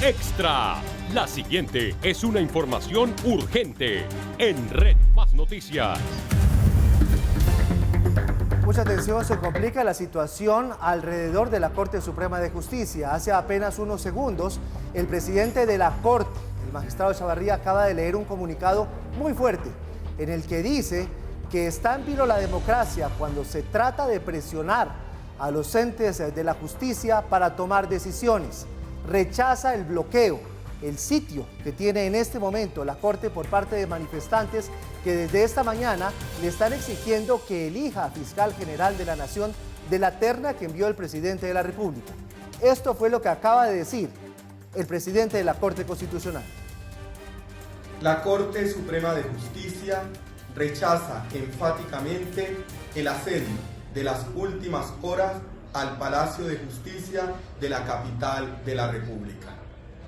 Extra. La siguiente es una información urgente en Red Más Noticias. Mucha atención, se complica la situación alrededor de la Corte Suprema de Justicia. Hace apenas unos segundos, el presidente de la Corte, el magistrado Chavarría, acaba de leer un comunicado muy fuerte en el que dice que está en vilo la democracia cuando se trata de presionar a los entes de la justicia para tomar decisiones. Rechaza el bloqueo, el sitio que tiene en este momento la Corte por parte de manifestantes que desde esta mañana le están exigiendo que elija a fiscal general de la Nación de la terna que envió el presidente de la República. Esto fue lo que acaba de decir el presidente de la Corte Constitucional. La Corte Suprema de Justicia rechaza enfáticamente el asedio de las últimas horas al Palacio de Justicia de la capital de la República.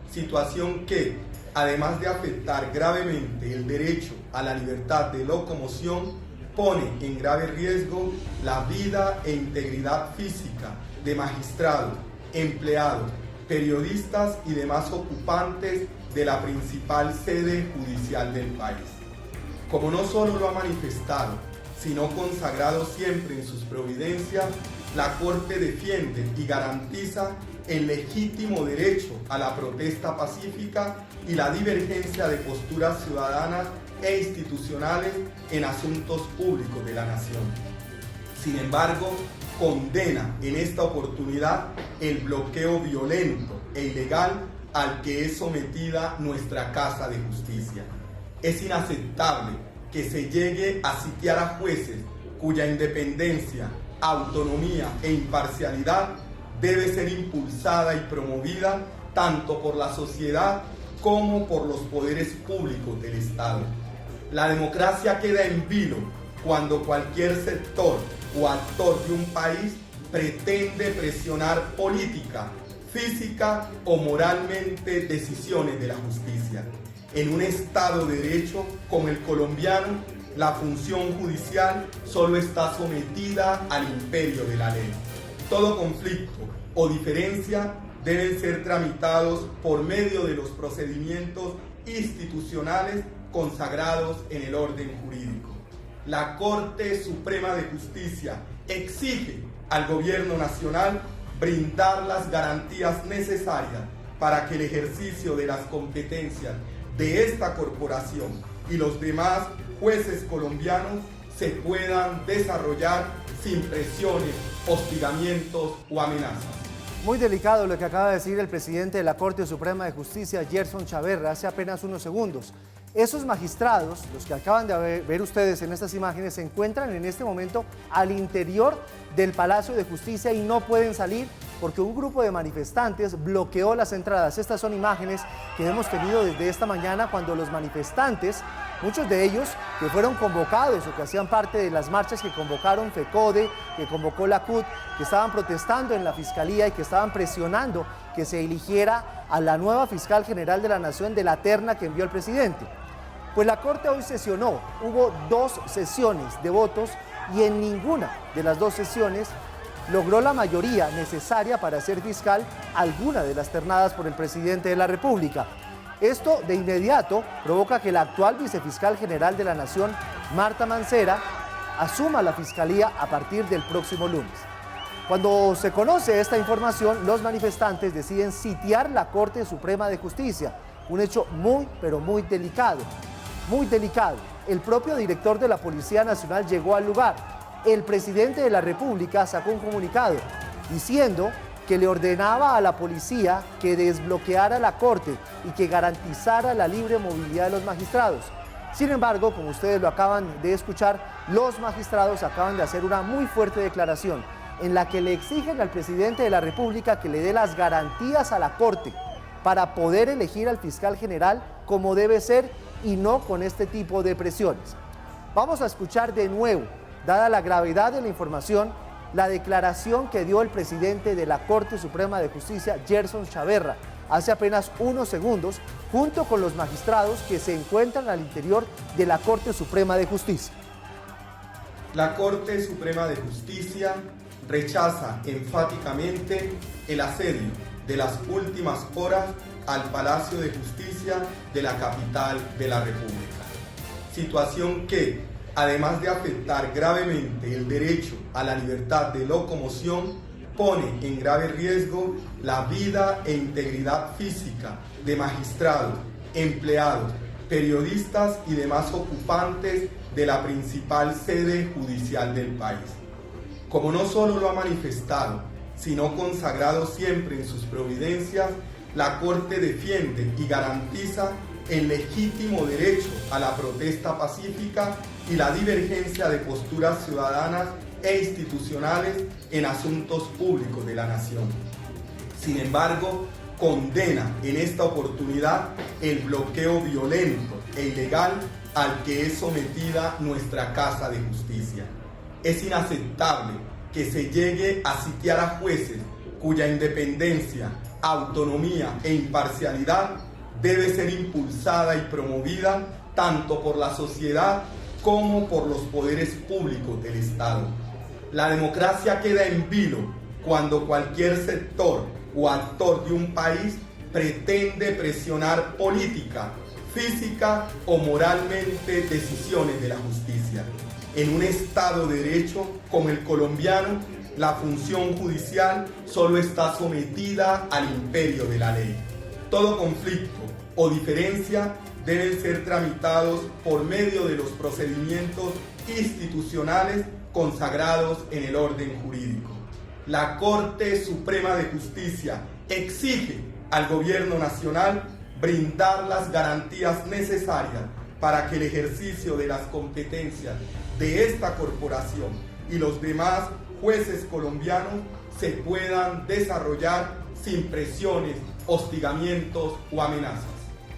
Situación que, además de afectar gravemente el derecho a la libertad de locomoción, pone en grave riesgo la vida e integridad física de magistrados, empleados, periodistas y demás ocupantes de la principal sede judicial del país. Como no solo lo ha manifestado, sino consagrado siempre en sus providencias, la Corte defiende y garantiza el legítimo derecho a la protesta pacífica y la divergencia de posturas ciudadanas e institucionales en asuntos públicos de la nación. Sin embargo, condena en esta oportunidad el bloqueo violento e ilegal al que es sometida nuestra Casa de Justicia. Es inaceptable que se llegue a sitiar a jueces cuya independencia, autonomía e imparcialidad debe ser impulsada y promovida tanto por la sociedad como por los poderes públicos del Estado. La democracia queda en vilo cuando cualquier sector o actor de un país pretende presionar política, física o moralmente decisiones de la justicia. En un Estado de Derecho como el colombiano, la función judicial solo está sometida al imperio de la ley. Todo conflicto o diferencia deben ser tramitados por medio de los procedimientos institucionales consagrados en el orden jurídico. La Corte Suprema de Justicia exige al Gobierno Nacional brindar las garantías necesarias para que el ejercicio de las competencias de esta corporación y los demás jueces colombianos se puedan desarrollar sin presiones, hostigamientos o amenazas. Muy delicado lo que acaba de decir el presidente de la Corte Suprema de Justicia, Gerson Chavarría, hace apenas unos segundos. Esos magistrados, los que acaban de ver ustedes en estas imágenes, se encuentran en este momento al interior del Palacio de Justicia y no pueden salir porque un grupo de manifestantes bloqueó las entradas. Estas son imágenes que hemos tenido desde esta mañana cuando los manifestantes, muchos de ellos que fueron convocados o que hacían parte de las marchas que convocaron FECODE, que convocó la CUT, que estaban protestando en la Fiscalía y que estaban presionando que se eligiera a la nueva fiscal general de la Nación de la terna que envió el presidente. Pues la Corte hoy sesionó, hubo 2 sesiones de votos y en ninguna de las 2 sesiones logró la mayoría necesaria para ser fiscal alguna de las ternadas por el presidente de la República. Esto de inmediato provoca que la actual vicefiscal general de la Nación, Marta Mancera, asuma la fiscalía a partir del próximo lunes. Cuando se conoce esta información, los manifestantes deciden sitiar la Corte Suprema de Justicia, un hecho muy, pero muy delicado. Muy delicado. El propio director de la Policía Nacional llegó al lugar. El presidente de la República sacó un comunicado diciendo que le ordenaba a la policía que desbloqueara la Corte y que garantizara la libre movilidad de los magistrados. Sin embargo, como ustedes lo acaban de escuchar, los magistrados acaban de hacer una muy fuerte declaración en la que le exigen al presidente de la República que le dé las garantías a la Corte para poder elegir al fiscal general como debe ser y no con este tipo de presiones. Vamos a escuchar de nuevo, dada la gravedad de la información, la declaración que dio el presidente de la Corte Suprema de Justicia, Gerson Chavarría, hace apenas unos segundos, junto con los magistrados que se encuentran al interior de la Corte Suprema de Justicia. La Corte Suprema de Justicia rechaza enfáticamente el asedio de las últimas horas al Palacio de Justicia de la capital de la República. Situación que, además de afectar gravemente el derecho a la libertad de locomoción, pone en grave riesgo la vida e integridad física de magistrados, empleados, periodistas y demás ocupantes de la principal sede judicial del país. Como no solo lo ha manifestado, sino consagrado siempre en sus providencias, la Corte defiende y garantiza el legítimo derecho a la protesta pacífica y la divergencia de posturas ciudadanas e institucionales en asuntos públicos de la nación. Sin embargo, condena en esta oportunidad el bloqueo violento e ilegal al que es sometida nuestra Casa de Justicia. Es inaceptable que se llegue a sitiar a jueces cuya independencia, autonomía e imparcialidad debe ser impulsada y promovida tanto por la sociedad como por los poderes públicos del Estado. La democracia queda en vilo cuando cualquier sector o actor de un país pretende presionar política, física o moralmente decisiones de la justicia. En un Estado de Derecho como el colombiano, la función judicial solo está sometida al imperio de la ley. Todo conflicto o diferencia deben ser tramitados por medio de los procedimientos institucionales consagrados en el orden jurídico. La Corte Suprema de Justicia exige al Gobierno Nacional brindar las garantías necesarias para que el ejercicio de las competencias de esta corporación y los demás jueces colombianos se puedan desarrollar sin presiones, hostigamientos o amenazas.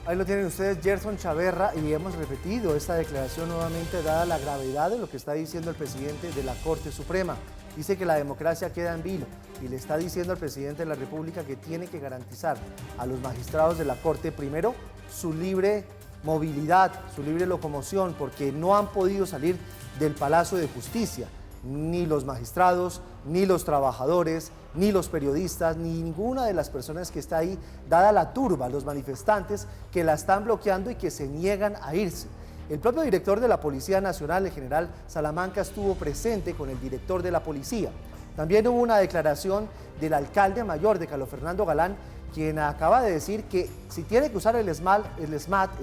Ahí lo tienen ustedes, Gerson Chaverra, y hemos repetido esta declaración nuevamente dada la gravedad de lo que está diciendo el presidente de la Corte Suprema. Dice que la democracia queda en vilo y le está diciendo al presidente de la República que tiene que garantizar a los magistrados de la Corte, primero, su libre movilidad, su libre locomoción, porque no han podido salir del Palacio de Justicia, ni los magistrados, ni los trabajadores, ni los periodistas, ni ninguna de las personas que está ahí, dada la turba, los manifestantes que la están bloqueando y que se niegan a irse. El propio director de la Policía Nacional, el general Salamanca, estuvo presente con el director de la policía. También hubo una declaración del alcalde mayor de Carlos Fernando Galán, quien acaba de decir que si tiene que usar el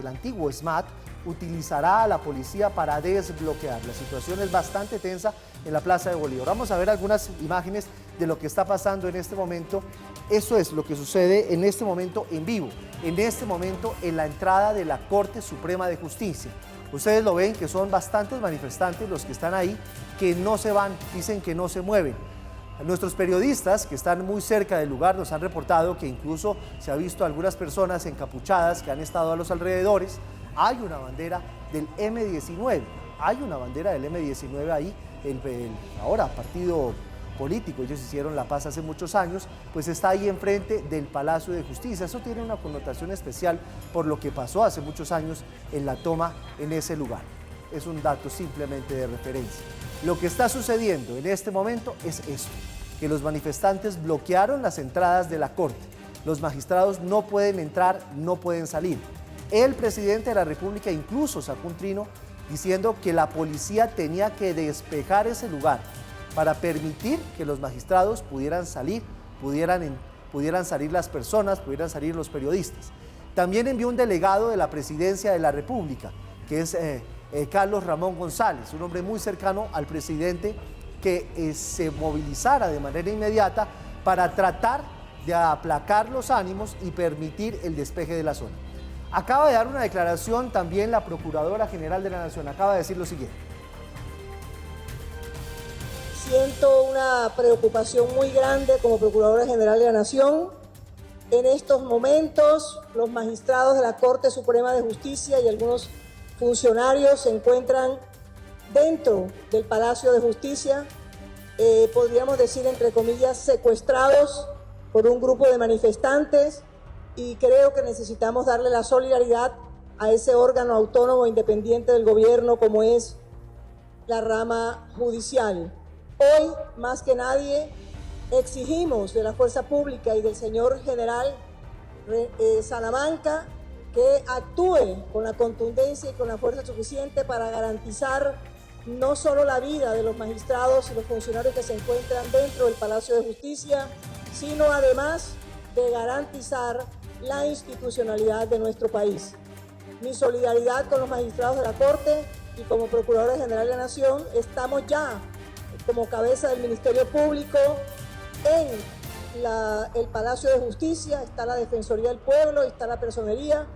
antiguo SMAT, utilizará a la policía para desbloquear. La situación es bastante tensa en la Plaza de Bolívar. Vamos a ver algunas imágenes de lo que está pasando en este momento. Eso es lo que sucede en este momento en vivo, en este momento en la entrada de la Corte Suprema de Justicia. Ustedes lo ven que son bastantes manifestantes los que están ahí, que no se van, dicen que no se mueven. Nuestros periodistas que están muy cerca del lugar nos han reportado que incluso se ha visto algunas personas encapuchadas que han estado a los alrededores. Hay una bandera del M19, ahí, ahora partido político, ellos hicieron la paz hace muchos años, pues está ahí enfrente del Palacio de Justicia. Eso tiene una connotación especial por lo que pasó hace muchos años en la toma en ese lugar. Es un dato simplemente de referencia. Lo que está sucediendo en este momento es esto, que los manifestantes bloquearon las entradas de la Corte. Los magistrados no pueden entrar, no pueden salir. El presidente de la República incluso sacó un trino diciendo que la policía tenía que despejar ese lugar para permitir que los magistrados pudieran salir, pudieran salir las personas, pudieran salir los periodistas. También envió un delegado de la Presidencia de la República, que es Carlos Ramón González, un hombre muy cercano al presidente, que se movilizara de manera inmediata para tratar de aplacar los ánimos y permitir el despeje de la zona. Acaba de dar una declaración también la Procuradora General de la Nación, acaba de decir lo siguiente. Siento una preocupación muy grande como Procuradora General de la Nación. En estos momentos, los magistrados de la Corte Suprema de Justicia y algunos funcionarios se encuentran dentro del Palacio de Justicia, podríamos decir entre comillas, secuestrados por un grupo de manifestantes, y creo que necesitamos darle la solidaridad a ese órgano autónomo independiente del gobierno como es la rama judicial. Hoy, más que nadie, exigimos de la fuerza pública y del señor general Salamanca que actúe con la contundencia y con la fuerza suficiente para garantizar no solo la vida de los magistrados y los funcionarios que se encuentran dentro del Palacio de Justicia, sino además de garantizar la institucionalidad de nuestro país. Mi solidaridad con los magistrados de la Corte y como Procuradora General de la Nación estamos ya como cabeza del Ministerio Público en el Palacio de Justicia, está la Defensoría del Pueblo, está la Personería,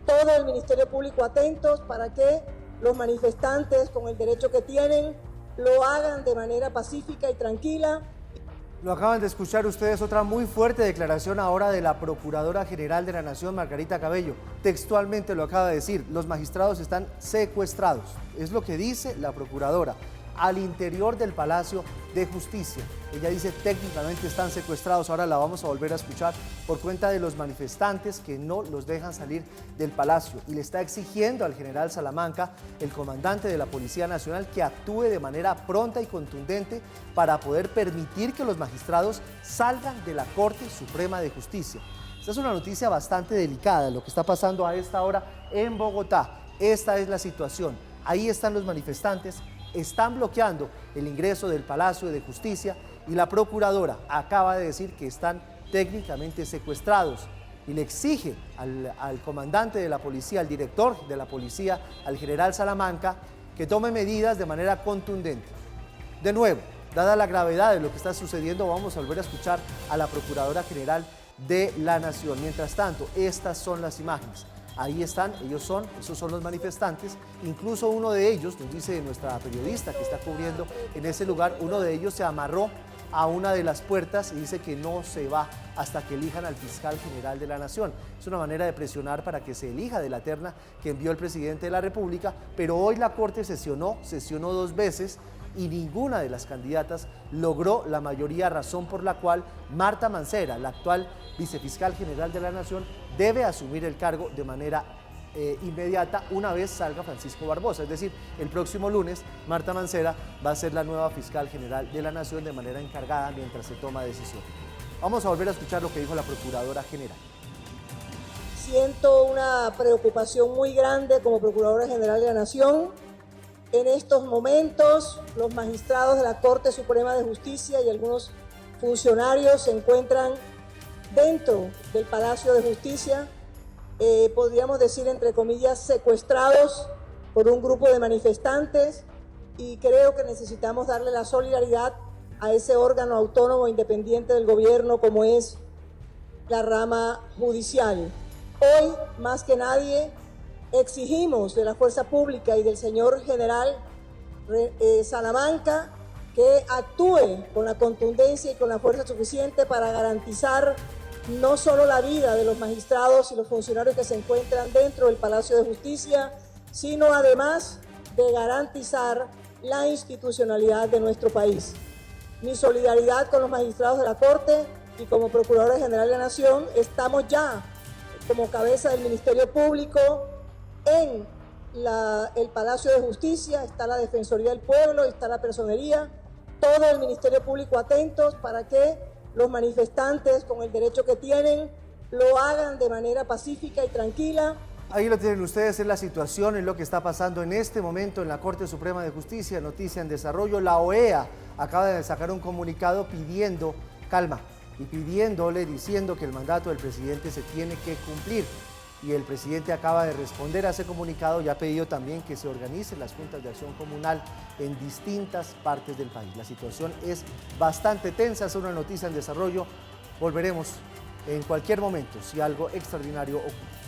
todo el Ministerio Público atentos para que los manifestantes, con el derecho que tienen, lo hagan de manera pacífica y tranquila. Lo acaban de escuchar ustedes, otra muy fuerte declaración ahora de la Procuradora General de la Nación, Margarita Cabello. Textualmente lo acaba de decir, los magistrados están secuestrados. Es lo que dice la Procuradora al interior del Palacio de Justicia. Ella dice técnicamente están secuestrados, ahora la vamos a volver a escuchar por cuenta de los manifestantes que no los dejan salir del palacio y le está exigiendo al general Salamanca, el comandante de la Policía Nacional, que actúe de manera pronta y contundente para poder permitir que los magistrados salgan de la Corte Suprema de Justicia. Esta es una noticia bastante delicada, lo que está pasando a esta hora en Bogotá. Esta es la situación, ahí están los manifestantes, están bloqueando el ingreso del Palacio de Justicia y la Procuradora acaba de decir que están técnicamente secuestrados y le exige al comandante de la policía, al director de la policía, al general Salamanca, que tome medidas de manera contundente. De nuevo, dada la gravedad de lo que está sucediendo, vamos a volver a escuchar a la Procuradora General de la Nación. Mientras tanto, estas son las imágenes. Ahí están, esos son los manifestantes, incluso uno de ellos, nos dice nuestra periodista que está cubriendo en ese lugar, uno de ellos se amarró a una de las puertas y dice que no se va hasta que elijan al fiscal general de la Nación. Es una manera de presionar para que se elija de la terna que envió el presidente de la República, pero hoy la Corte sesionó 2 veces y ninguna de las candidatas logró la mayoría, razón por la cual Marta Mancera, la actual vicefiscal general de la Nación, debe asumir el cargo de manera inmediata una vez salga Francisco Barbosa. Es decir, el próximo lunes Marta Mancera va a ser la nueva fiscal general de la Nación de manera encargada mientras se toma decisión. Vamos a volver a escuchar lo que dijo la Procuradora General. Siento una preocupación muy grande como Procuradora General de la Nación. En estos momentos, los magistrados de la Corte Suprema de Justicia y algunos funcionarios se encuentran dentro del Palacio de Justicia, podríamos decir entre comillas secuestrados por un grupo de manifestantes, y creo que necesitamos darle la solidaridad a ese órgano autónomo independiente del gobierno como es la rama judicial. Hoy, más que nadie, exigimos de la fuerza pública y del señor general Salamanca que actúe con la contundencia y con la fuerza suficiente para garantizar no solo la vida de los magistrados y los funcionarios que se encuentran dentro del Palacio de Justicia, sino además de garantizar la institucionalidad de nuestro país. Mi solidaridad con los magistrados de la Corte y como Procuradora General de la Nación estamos ya como cabeza del Ministerio Público en el Palacio de Justicia, está la Defensoría del Pueblo, está la Personería, todo el Ministerio Público atentos para que los manifestantes, con el derecho que tienen, lo hagan de manera pacífica y tranquila. Ahí lo tienen ustedes, es la situación, es lo que está pasando en este momento en la Corte Suprema de Justicia, noticia en desarrollo. La OEA acaba de sacar un comunicado pidiendo calma y diciendo que el mandato del presidente se tiene que cumplir. Y el presidente acaba de responder a ese comunicado y ha pedido también que se organicen las juntas de acción comunal en distintas partes del país. La situación es bastante tensa, es una noticia en desarrollo. Volveremos en cualquier momento si algo extraordinario ocurre.